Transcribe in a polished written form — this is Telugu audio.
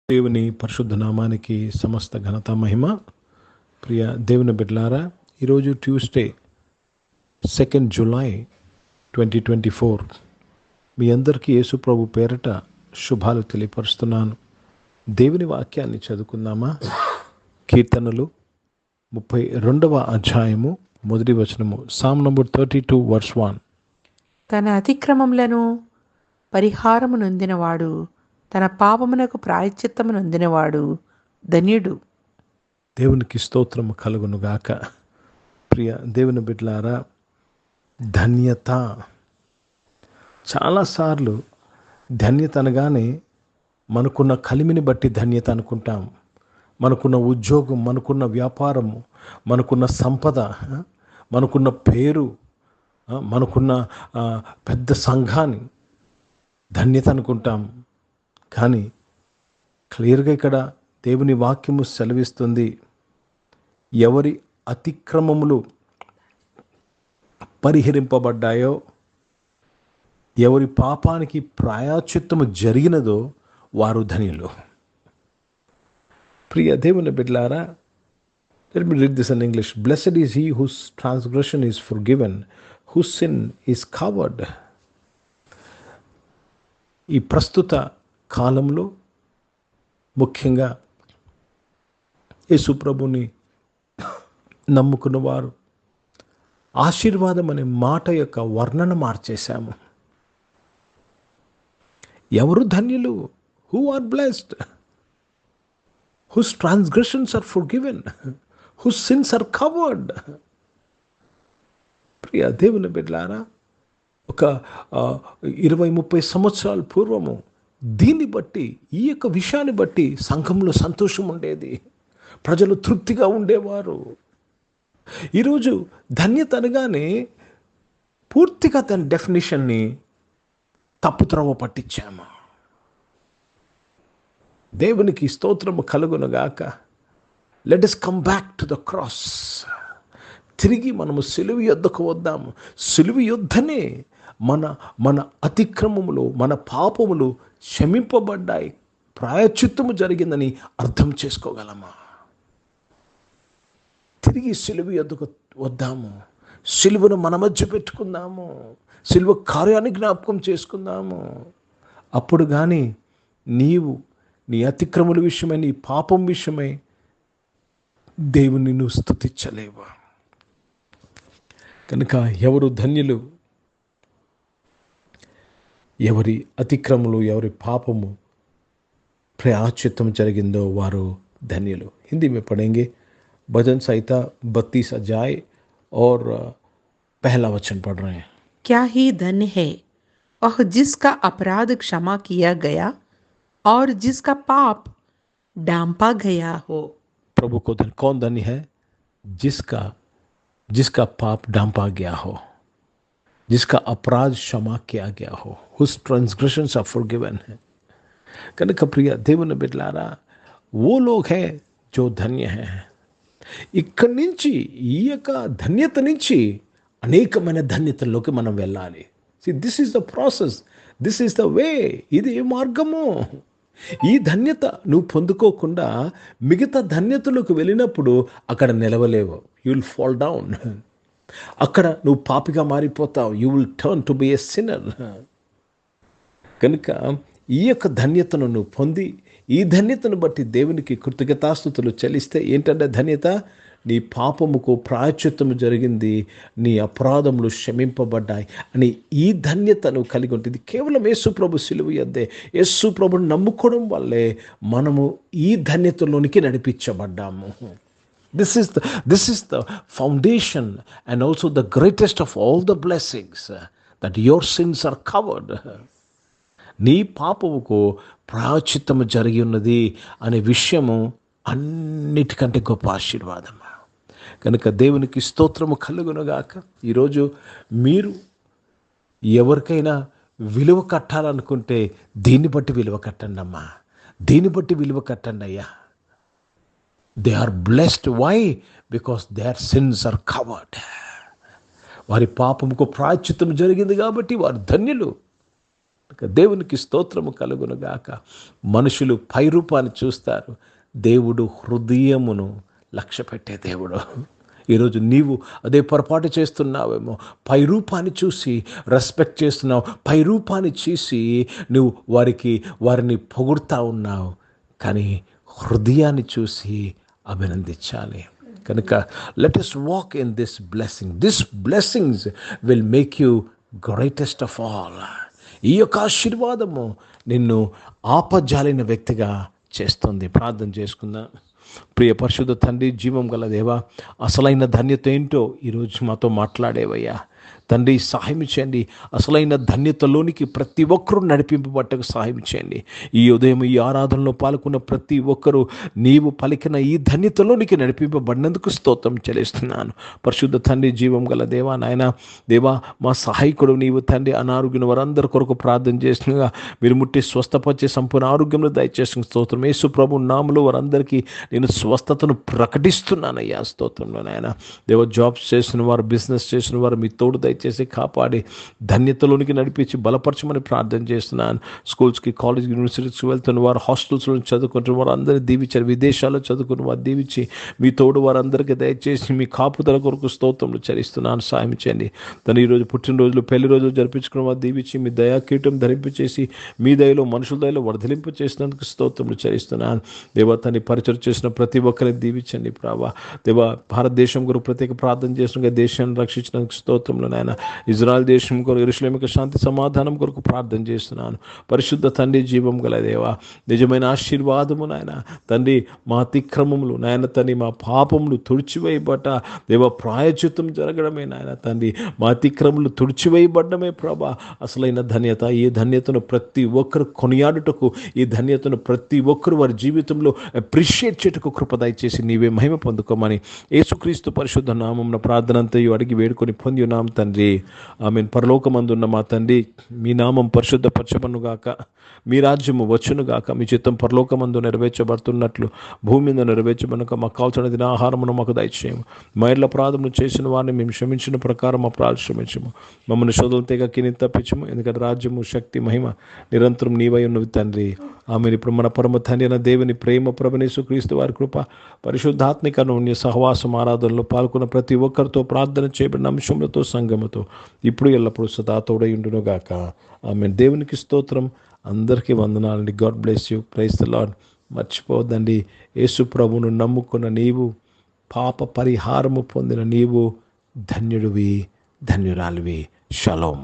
దేవుని పరిశుద్ధ నామానికి సమస్త ఘనత మహిమ. ప్రియ దేవుని బిడ్డలారా, ఈరోజు ట్యూస్డే 2 జూలై 2024. మీ అందరికీ యేసు ప్రభు పేరట శుభాలు తెలియపరుస్తున్నాను. దేవుని వాక్యాన్ని చదువుకుందామా? కీర్తనలు 32వ అధ్యాయము 1వ వచనము. Sam number 32 verse 1. తన అతిక్రమములను పరిహారము నొందినవాడు, తన పాపమునకు ప్రాయశ్చిత్తము నొందినవాడు ధన్యుడు. దేవునికి స్తోత్రము కలుగునుగాక. ప్రియ దేవుని బిడ్డలారా, ధన్యత. చాలాసార్లు ధన్యత అనగానే మనకున్న కలిమిని బట్టి ధన్యత అనుకుంటాం. మనకున్న ఉద్యోగం, మనకున్న వ్యాపారము, మనకున్న సంపద, మనకున్న పేరు, మనకున్న పెద్ద సంఘాన్ని ధన్యత అనుకుంటాం. కానీ క్లియర్గా ఇక్కడ దేవుని వాక్యము సెలవిస్తుంది, ఎవరి అతిక్రమములు పరిహరింపబడ్డాయో, ఎవరి పాపానికి ప్రాయశ్చిత్తము జరిగినదో వారు ధన్యులు. ప్రియ దేవుని బిడ్డలారా, let me read this in English. Blessed is he whose transgression is forgiven, whose sin is covered. ఈ ప్రస్తుత కాలంలో ముఖ్యంగా యేసు ప్రభుని నమ్ముకున్న వారు ఆశీర్వాదం అనే మాట యొక్క వర్ణన మార్చేశాము. ఎవరు ధన్యులు? Who are blessed? Whose transgressions are forgiven, whose sins are covered. ప్రియ దేవుని బిడ్డలారా, ఒక 20-30 సంవత్సరాల పూర్వము దీన్ని బట్టి, ఈ యొక్క విషయాన్ని బట్టి సంఘంలో సంతోషం ఉండేది, ప్రజలు తృప్తిగా ఉండేవారు. ఈరోజు ధన్యత అనగానే పూర్తిగా తన డెఫినిషన్ని తప్పుత్రవ పట్టించాము. దేవునికి స్తోత్రము కలుగునుగాక. Let us come back to the cross. తిరిగి మనము సిలువ యొద్దకు వద్దాము. సిలువ యొద్దనే మన అతిక్రమములు, మన పాపములు క్షమింపబడ్డాయి, ప్రాయశ్చిత్తము జరిగిందని అర్థం చేసుకోగలమా? తిరిగి సిలువ యొద్దకు వద్దాము. సిలువను మన మధ్య పెట్టుకుందాము. సిలువ కార్యాన్ని జ్ఞాపకం చేసుకుందాము. అప్పుడు కానీ నీవు నీ అతిక్రమల విషయమై, నీ పాపం విషయమై దేవుని నువ్వు స్తుతించలేవా? కనుక ఎవరు ధన్యులు? ఎవరి అతిక్రమలు, ఎవరి పాపము ప్రాయశ్చిత్తం జరిగిందో వారు ధన్యులు. हिंदी में पढ़ेंगे भजन संहिता 32 अध्याय और पहला वचन पढ़ रहे हैं. क्या ही धन्य है वह जिसका अपराध क्षमा किया गया और जिसका पाप डांपा गया हो. प्रभु को धन्य. कौन धन्य है? जिसका पाप डांपा गया हो, जिसका अपराध क्षमा किया गया हो, whose transgressions are forgiven. కనుక ప్రియ దేవుని బిడ్డలారా, ఓ లోగ్ హై జో ధన్య హై. ఇక్కడి నుంచి, ఈ యొక్క ధన్యత నుంచి అనేకమైన ధన్యతల్లోకి మనం వెళ్ళాలి. This is the process, this is the way. ఇది మార్గము. ఈ ధన్యత నువ్వు పొందుకోకుండా మిగతా ధన్యతలోకి వెళ్ళినప్పుడు అక్కడ నిలవలేవు. You will fall down. అక్కడ నువ్వు పాపిగా మారిపోతావు. You will turn to be a sinner. కనుక ఈ యొక్క ధన్యతను నువ్వు పొంది, ఈ ధన్యతను బట్టి దేవునికి కృతజ్ఞతాస్తుతులు చెల్లిస్తే ఏంటంటే ధన్యత? నీ పాపముకు ప్రాయశ్చిత్తము జరిగింది, నీ అపరాధములు క్షమింపబడ్డాయి అని ఈ ధన్యతను కలిగి ఉంటుంది. కేవలం యేసు ప్రభు సిలువ యొద్దే, యేసు ప్రభుని నమ్ముకోవడం వల్లే మనము ఈ ధన్యతలోనికి నడిపించబడ్డాము. This is the foundation and also the greatest of all the blessings, that your sins are covered. నీ పాపముకు ప్రాయశ్చిత్తము జరిగి ఉన్నది అనే విషయము అన్నిటికంటే గొప్ప ఆశీర్వాదం. కనుక దేవునికి స్తోత్రము కలుగునుగాక. ఈరోజు మీరు ఎవరికైనా విలువ కట్టాలనుకుంటే దీన్ని బట్టి విలువ కట్టండి అమ్మా, దీన్ని బట్టి విలువ కట్టండి అయ్యా. They are blessed. Why? Because their sins are covered. వారి పాపముకు ప్రాయశ్చిత్తం జరిగింది కాబట్టి వారు ధన్యులు. దేవునికి స్తోత్రము కలుగునుగాక. మనుషులు పైరూపాన్ని చూస్తారు, దేవుడు హృదయమును లక్ష్య పెట్టే దేవుడు. ఈరోజు నీవు అదే పొరపాటు చేస్తున్నావేమో. పైరూపాన్ని చూసి రెస్పెక్ట్ చేస్తున్నావు, పైరూపాన్ని చూసి నువ్వు వారిని పొగుడుతూ ఉన్నావు. కానీ హృదయాన్ని చూసి అభినందించాలి. కనుక let us walk in this blessing. This blessings will make you greatest of all. ఈ యొక్క ఆశీర్వాదము నిన్ను ఆపజాలిన వ్యక్తిగా చేస్తుంది. ప్రార్థన చేసుకుందాం. ప్రియ పరిశుద్ధ తండ్రి, జీవం గల దేవా, అసలైన ధన్యత ఏంటో ఈరోజు మాతో మాట్లాడేవయ్యా. తండ్రి, సహాయం చేయండి. అసలైన ధన్యతలోనికి ప్రతి ఒక్కరూ నడిపింపబట్టకు సహాయం చేయండి. ఈ ఉదయం ఈ ఆరాధనలో పాల్గొన్న ప్రతి ఒక్కరూ నీవు పలికిన ఈ ధన్యతలోనికి నడిపింపబడినందుకు స్తోత్రం చెల్లిస్తున్నాను. పరిశుద్ధ తండ్రి, జీవం గల దేవా, నాయన దేవా, మా సహాయకుడు నీవు తండ్రి. అనారోగ్యం వారందరి కొరకు ప్రార్థన చేసినగా మీరు ముట్టి స్వస్థపరిచే సంపూర్ణ ఆరోగ్యంలో దయచేసిన స్తోత్రం. యేసు ప్రభు నామములో వారందరికీ నేను స్వస్థతను ప్రకటిస్తున్నానయ్యా. స్తోత్రంలో నాయన దేవ, జాబ్స్ చేసిన వారు, బిజినెస్ చేసిన వారు మీ తోడు దయచేసి కాపాడి ధన్యతలోనికి నడిపించి బలపరచమని ప్రార్థన చేస్తున్నాను. స్కూల్స్కి, కాలేజ్, యూనివర్సిటీస్కి వెళ్తున్న వారు, హాస్టల్స్లో చదువుకుంటున్న వారు అందరూ దీవించారు. విదేశాల్లో చదువుకున్న వారు దీవించి మీ తోడు వారందరికీ దయచేసి మీ కాపుదల కొరకు స్తోత్రములు చెల్లిస్తున్నాను. సాయం చేయండి. తను ఈరోజు పుట్టినరోజులు, పెళ్లి రోజులు జరిపించుకున్న వారు దీవించి మీ దయాకీటం ధరింపచేసి మీ దయలో, మనుషుల దయలో వర్ధలింపు చేసినందుకు స్తోత్రములు చెల్లిస్తున్నాను. దేవా, తను పరిచయం చేసిన ప్రతి ఒక్కరిని దీవించండి. ప్రభా దేవా, భారతదేశం కొరకు ప్రత్యేక ప్రార్థన చేసిన దేశాన్ని రక్షించినందుకు స్తోత్రములు నాయన. ఇజ్రాయెల్ దేశం కొరకు, యెరూషలేముకు శాంతి సమాధానం కొరకు ప్రార్థన చేస్తున్నాను. పరిశుద్ధ తండ్రి, జీవం గల దేవా, నిజమైన ఆశీర్వాదము నాయన తండ్రి, మా అతిక్రమములు నాయన తండ్రి, మా పాపములు తుడిచివేయబడ్డ దేవ, ప్రాయచిత్తం జరగడమే నాయన తండ్రి, మా అతిక్రమములు తుడిచివేయబడ్డమే ప్రభా అసలైన ధన్యత. ఈ ధన్యతను ప్రతి ఒక్కరు కొనియాడుటకు, ఈ ధన్యతను ప్రతి ఒక్కరు వారి జీవితంలో అప్రిషియేట్ చేయుటకు కృప దయచేసి నీవే మహిమ పొందుకోమని యేసుక్రీస్తు పరిశుద్ధ నామమున ప్రార్థన అంతయు అడిగి వేడుకొని పొంది ఉన్నాం తండ్రి. ఆమేన్. పరలోకమందున్న మా తండ్రి, మీ నామం పరిశుద్ధపరచబడునుగాక, మీ రాజ్యము వచ్చునుగాక, మీ చిత్తం పరలోకమందు నెరవేర్చబడుతున్నట్లు భూమి మీద నెరవేర్చబడునుక. మాకు కావాల్సిన దినాహారమును మాకు దయచేయము. మా ఇళ్ళ అపరాధములు చేసిన వారిని మేము క్షమించిన ప్రకారం మా అపరాధులు క్షమించము. మమ్మల్ని శోధనల తెగకిని తప్పించము. ఎందుకంటే రాజ్యము, శక్తి, మహిమ నిరంతరం నీవై ఉన్నవి తండ్రి. ఆమెను ఇప్పుడు మన పరమ తండ్రి అయిన దేవుని ప్రేమ, ప్రభువైన యేసుక్రీస్తు వారి కృప, పరిశుద్ధాత్మిక అన్యోన్య సహవాసం ఆరాధనలో పాల్గొన్న ప్రతి ఒక్కరితో, ప్రార్థన చేయబడిన అంశములతో, సంగముతో ఇప్పుడు ఎల్లప్పుడూ సదా తోడై ఉండునుగాక. ఆమేన్. దేవునికి స్తోత్రం. అందరికీ వందనాలండి. God bless you. Praise the Lord. మర్చిపోవద్దండి, యేసు ప్రభువును నమ్ముకున్న నీవు, పాప పరిహారము పొందిన నీవు ధన్యుడివి, ధన్యురాలివి. షలోం.